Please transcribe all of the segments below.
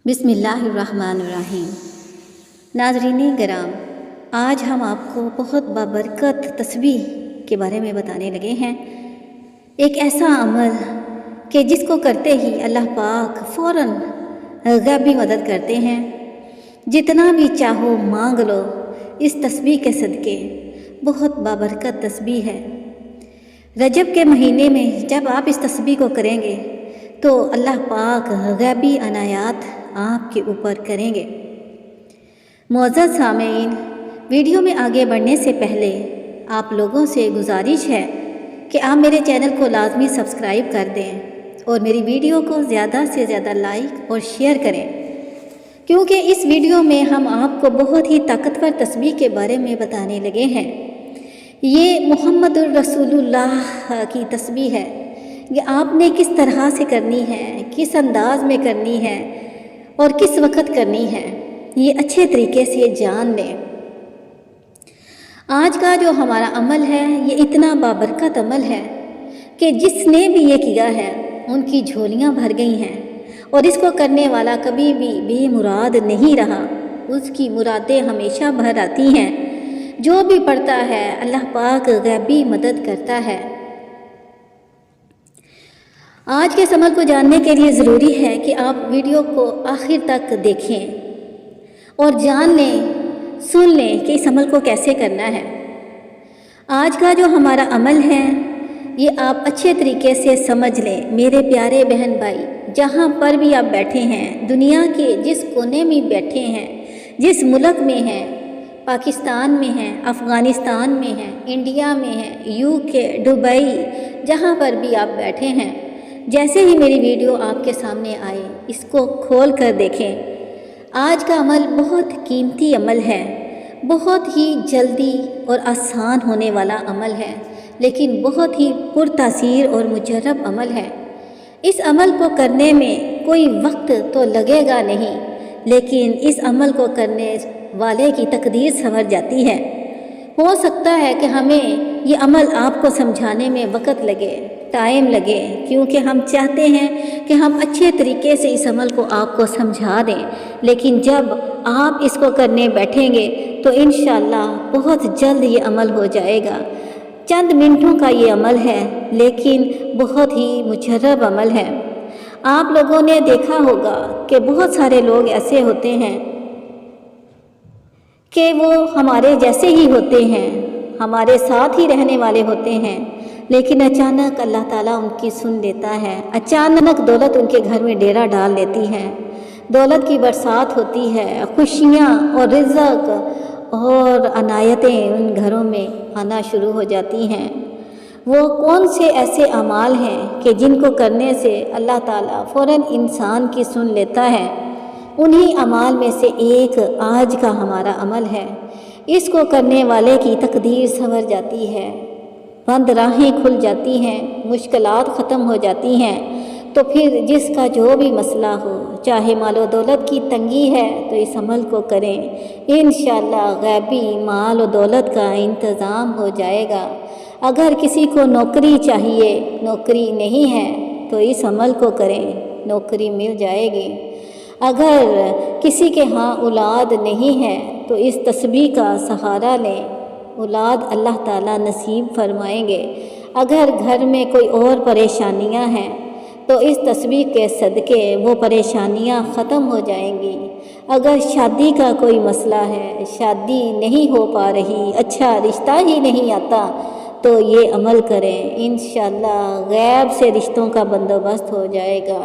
बिस्मिल्लाहिर्रहमानिर्रहीम। नाज़रीन कराम, आज हम आपको बहुत बाबरकत तस्बीह के बारे में बताने लगे हैं। एक ऐसा अमल कि जिसको करते ही अल्लाह पाक फ़ौरन गैबी मदद करते हैं। जितना भी चाहो मांग लो इस तस्बीह के सदके। बहुत बाबरकत तस्बीह है। रजब के महीने में जब आप इस तस्बीह को करेंगे तो अल्लाह पाक गैबी अनायात आपके ऊपर करेंगे। मुअज़्ज़ज़ सामीन, वीडियो में आगे बढ़ने से पहले आप लोगों से गुजारिश है कि आप मेरे चैनल को लाजमी सब्सक्राइब कर दें और मेरी वीडियो को ज़्यादा से ज़्यादा लाइक और शेयर करें, क्योंकि इस वीडियो में हम आपको बहुत ही ताकतवर तस्बीह के बारे में बताने लगे हैं। ये मुहम्मदुर रसूलुल्लाह की तस्बीह है। ये आपने किस तरह से करनी है, किस अंदाज में करनी है और किस वक़्त करनी है, ये अच्छे तरीके से जान लें। आज का जो हमारा अमल है ये इतना बाबरकत अमल है कि जिसने भी ये किया है उनकी झोलियां भर गई हैं और इसको करने वाला कभी भी बेमुराद नहीं रहा। उसकी मुरादें हमेशा भर आती हैं। जो भी पढ़ता है अल्लाह पाक गैबी मदद करता है। आज के इस अमल को जानने के लिए ज़रूरी है कि आप वीडियो को आखिर तक देखें और जान लें, सुन लें कि इस अमल को कैसे करना है। आज का जो हमारा अमल है ये आप अच्छे तरीके से समझ लें। मेरे प्यारे बहन भाई, जहाँ पर भी आप बैठे हैं, दुनिया के जिस कोने में बैठे हैं, जिस मुल्क में हैं, पाकिस्तान में हैं, अफ़गानिस्तान में हैं, इंडिया में हैं, यूके, दुबई, जहाँ पर भी आप बैठे हैं, जैसे ही मेरी वीडियो आपके सामने आए इसको खोल कर देखें। आज का अमल बहुत कीमती अमल है, बहुत ही जल्दी और आसान होने वाला अमल है, लेकिन बहुत ही पुरतासीर और मुजर्रब अमल है। इस अमल को करने में कोई वक्त तो लगेगा नहीं, लेकिन इस अमल को करने वाले की तकदीर संवर जाती है। हो सकता है कि हमें ये अमल आपको समझाने में वक़्त लगे, टाइम लगे, क्योंकि हम चाहते हैं कि हम अच्छे तरीके से इस अमल को आपको समझा दें। लेकिन जब आप इसको करने बैठेंगे तो इंशाअल्लाह बहुत जल्द ये अमल हो जाएगा। चंद मिनटों का ये अमल है, लेकिन बहुत ही मुजर्रब अमल है। आप लोगों ने देखा होगा कि बहुत सारे लोग ऐसे होते हैं कि वो हमारे जैसे ही होते हैं, हमारे साथ ही रहने वाले होते हैं, लेकिन अचानक अल्लाह ताला उनकी सुन लेता है। अचानक दौलत उनके घर में डेरा डाल लेती है। दौलत की बरसात होती है, खुशियाँ और रिज़्क़ और अनायतें उन घरों में आना शुरू हो जाती हैं। वो कौन से ऐसे अमाल हैं कि जिनको करने से अल्लाह ताला फ़ौरन इंसान की सुन लेता है। उन्हीं अमाल में से एक आज का हमारा अमल है। इसको करने वाले की तकदीर संवर जाती है, बंद राहें खुल जाती हैं, मुश्किलात ख़त्म हो जाती हैं। तो फिर जिसका जो भी मसला हो, चाहे मालो दौलत की तंगी है, तो इस अमल को करें। इंशाअल्लाह गैबी माल और दौलत का इंतज़ाम हो जाएगा। अगर किसी को नौकरी चाहिए, नौकरी नहीं है, तो इस अमल को करें, नौकरी मिल जाएगी। अगर किसी के यहाँ औलाद नहीं है तो इस तस्बीह का सहारा लें, औलाद अल्लाह ताला नसीब फरमाएंगे। अगर घर में कोई और परेशानियां हैं तो इस तस्बीह के सदके वो परेशानियां ख़त्म हो जाएंगी। अगर शादी का कोई मसला है, शादी नहीं हो पा रही, अच्छा रिश्ता ही नहीं आता, तो ये अमल करें। इंशाअल्लाह गैब से रिश्तों का बंदोबस्त हो जाएगा,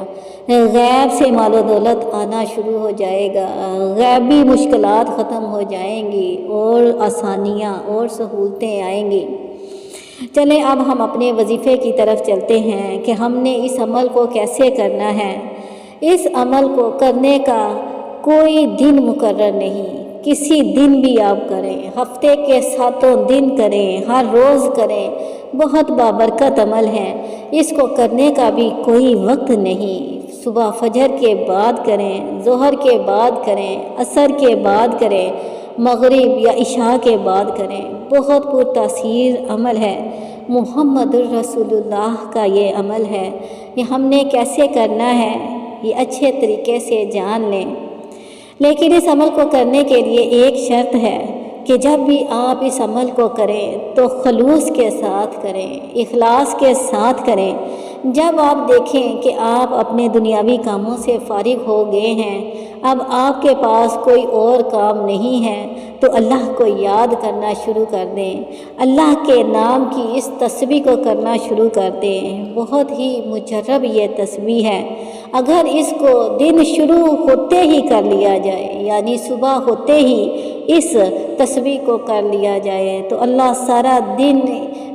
गैब से मालो दौलत आना शुरू हो जाएगा, गैबी मुश्किलात ख़त्म हो जाएंगी और आसानियाँ और सहूलतें आएंगी। चलें अब हम अपने वजीफ़े की तरफ चलते हैं कि हमने इस अमल को कैसे करना है। इस अमल को करने का कोई दिन मुकर्रर नहीं, किसी दिन भी आप करें, हफ्ते के 7 दिन करें, हर रोज़ करें। बहुत बाबरकत अमल है। इसको करने का भी कोई वक्त नहीं। सुबह फजर के बाद करें, ज़ोहर के बाद करें, असर के बाद करें, मगरिब या इशा के बाद करें। बहुत पुरतासीर अमल है। मुहम्मदुर रसूलुल्लाह का ये अमल है। ये हमने कैसे करना है یہ اچھے طریقے سے جان لیں۔ لیکن اس عمل کو کرنے کے لیے ایک شرط ہے کہ جب بھی آپ اس عمل کو کریں تو خلوص کے ساتھ کریں، اخلاص کے ساتھ کریں۔ جب آپ دیکھیں کہ آپ اپنے دنیاوی کاموں سے فارغ ہو گئے ہیں، اب آپ کے پاس کوئی اور کام نہیں ہے، تو اللہ کو یاد کرنا شروع کر دیں، اللہ کے نام کی اس تسبیح کو کرنا شروع کر دیں۔ بہت ہی مجرب یہ تسبیح ہے، اگر اس کو دن شروع ہوتے ہی کر لیا جائے، یعنی صبح ہوتے ہی اس تسبیح کو کر لیا جائے تو اللہ سارا دن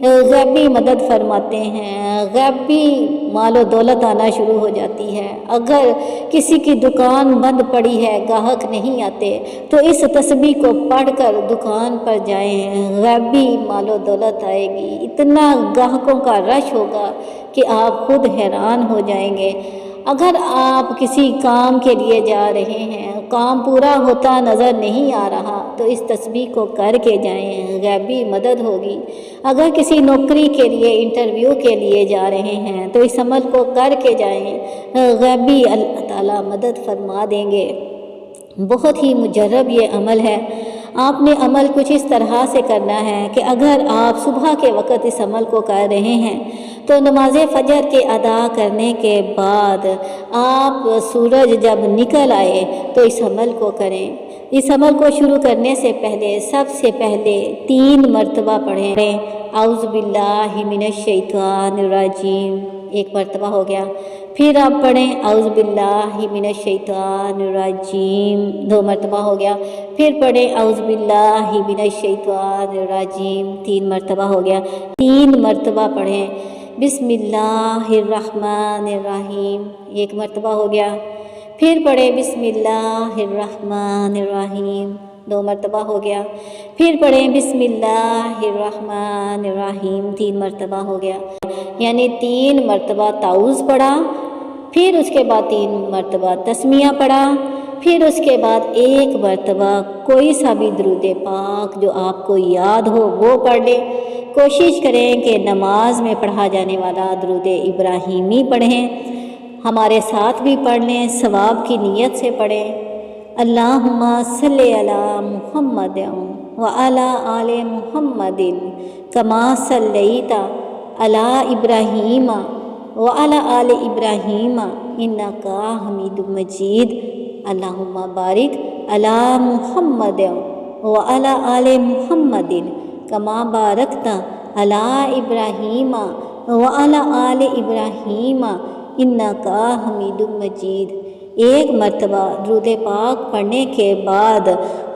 غیبی مدد فرماتے ہیں، غیبی مال و دولت آنا شروع ہو جاتی ہے۔ اگر کسی کی دکان بند پڑی ہے، گاہک نہیں آتے، تو اس تسبیح کو پڑھ کر دکان پر جائیں، غیبی مال و دولت آئے گی، اتنا گاہکوں کا رش ہوگا کہ آپ خود حیران ہو جائیں گے۔ اگر آپ کسی کام کے لیے جا رہے ہیں، کام پورا ہوتا نظر نہیں آ رہا، تو اس تسبیح کو کر کے جائیں، غیبی مدد ہوگی۔ اگر کسی نوکری کے لیے، انٹرویو کے لیے جا رہے ہیں، تو اس عمل کو کر کے جائیں، غیبی اللہ تعالیٰ مدد فرما دیں گے۔ بہت ہی مجرب یہ عمل ہے۔ آپ نے عمل کچھ اس طرح سے کرنا ہے کہ اگر آپ صبح کے وقت اس عمل کو کر رہے ہیں تو نماز فجر کے ادا کرنے کے بعد آپ سورج جب نکل آئے تو اس عمل کو کریں۔ اس عمل کو شروع کرنے سے پہلے سب سے پہلے 3 مرتبہ پڑھیں، اعوذ باللہ من الشیطان الرجیم، 1 مرتبہ ہو گیا۔ پھر آپ پڑھیں اعوذ باللہ من الشیطان الرجیم، 2 مرتبہ ہو گیا۔ پھر پڑھیں اعوذ باللہ من الشیطان الرجیم، 3 مرتبہ ہو گیا۔ 3 مرتبہ پڑھیں بسم اللہ الرحمن الرحیم، 1 مرتبہ ہو گیا۔ پھر پڑھیں بسم اللہ الرحمن الرحیم، 2 مرتبہ ہو گیا۔ پھر پڑھیں بسم اللہ الرحمن الرحیم، 3 مرتبہ ہو گیا۔ یعنی 3 مرتبہ تعوذ پڑھا، پھر اس کے بعد 3 مرتبہ تسمیہ پڑھا، پھر اس کے بعد 1 مرتبہ کوئی سا بھی درود پاک جو آپ کو یاد ہو وہ پڑھ لیں۔ کوشش کریں کہ نماز میں پڑھا جانے والا درود ابراہیمی پڑھیں، ہمارے ساتھ بھی پڑھ لیں، ثواب کی نیت سے پڑھیں۔ اللہم صلی علی محمد وعلی آل محمد کما صلیت علی ابراہیم وعلی آل ابراہیم انک حمید مجید۔ اللہم بارک علی محمد وعلی آل محمد کما بارکت علی ابراہیم وعلی آل ابراہیم انک حمید مجید۔ 1 مرتبہ درود پاک پڑھنے کے بعد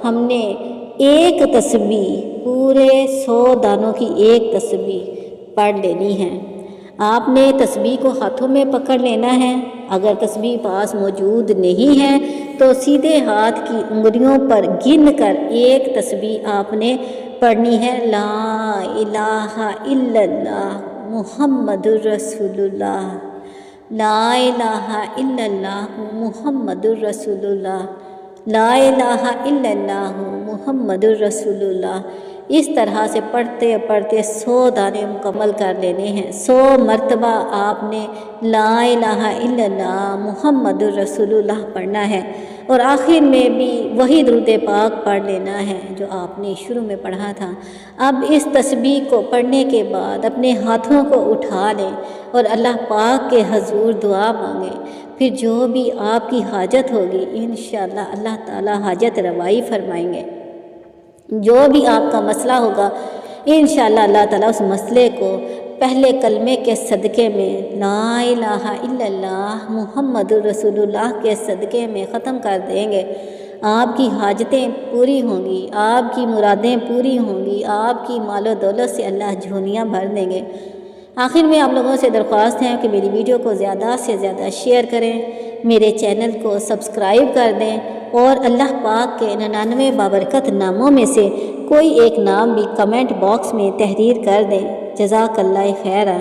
ہم نے 1 تسبیح، پورے 100 دانوں کی 1 تسبیح پڑھ لینی ہے۔ آپ نے تسبیح کو ہاتھوں میں پکڑ لینا ہے، اگر تسبیح پاس موجود نہیں ہے تو سیدھے ہاتھ کی انگلیوں پر گن کر 1 تسبیح آپ نے پڑھنی ہے، لا الہ الا اللہ محمد الرسول اللہ، لا الہ الا اللہ محمد الرسول اللہ، لا الہ الا اللہ محمد الرسول اللہ۔ اس طرح سے پڑھتے پڑھتے 100 دانے مکمل کر لینے ہیں۔ 100 مرتبہ آپ نے لا الہ الا اللہ محمد الرسول اللہ پڑھنا ہے، اور آخر میں بھی وہی درود پاک پڑھ لینا ہے جو آپ نے شروع میں پڑھا تھا۔ اب اس تسبیح کو پڑھنے کے بعد اپنے ہاتھوں کو اٹھا لیں اور اللہ پاک کے حضور دعا مانگیں، پھر جو بھی آپ کی حاجت ہوگی انشاءاللہ اللہ تعالی حاجت روائی فرمائیں گے۔ جو بھی آپ کا مسئلہ ہوگا انشاءاللہ اللہ تعالیٰ اس مسئلے کو پہلے کلمے کے صدقے میں، لا الہ الا اللہ محمد الرسول اللہ کے صدقے میں ختم کر دیں گے۔ آپ کی حاجتیں پوری ہوں گی، آپ کی مرادیں پوری ہوں گی، آپ کی مال و دولت سے اللہ جھولیاں بھر دیں گے۔ آخر میں آپ لوگوں سے درخواست ہے کہ میری ویڈیو کو زیادہ سے زیادہ شیئر کریں، میرے چینل کو سبسکرائب کر دیں، اور اللہ پاک کے 99 بابرکت ناموں میں سے کوئی ایک نام بھی کمنٹ باکس میں تحریر کر دیں۔ جزاک اللہ خیرہ۔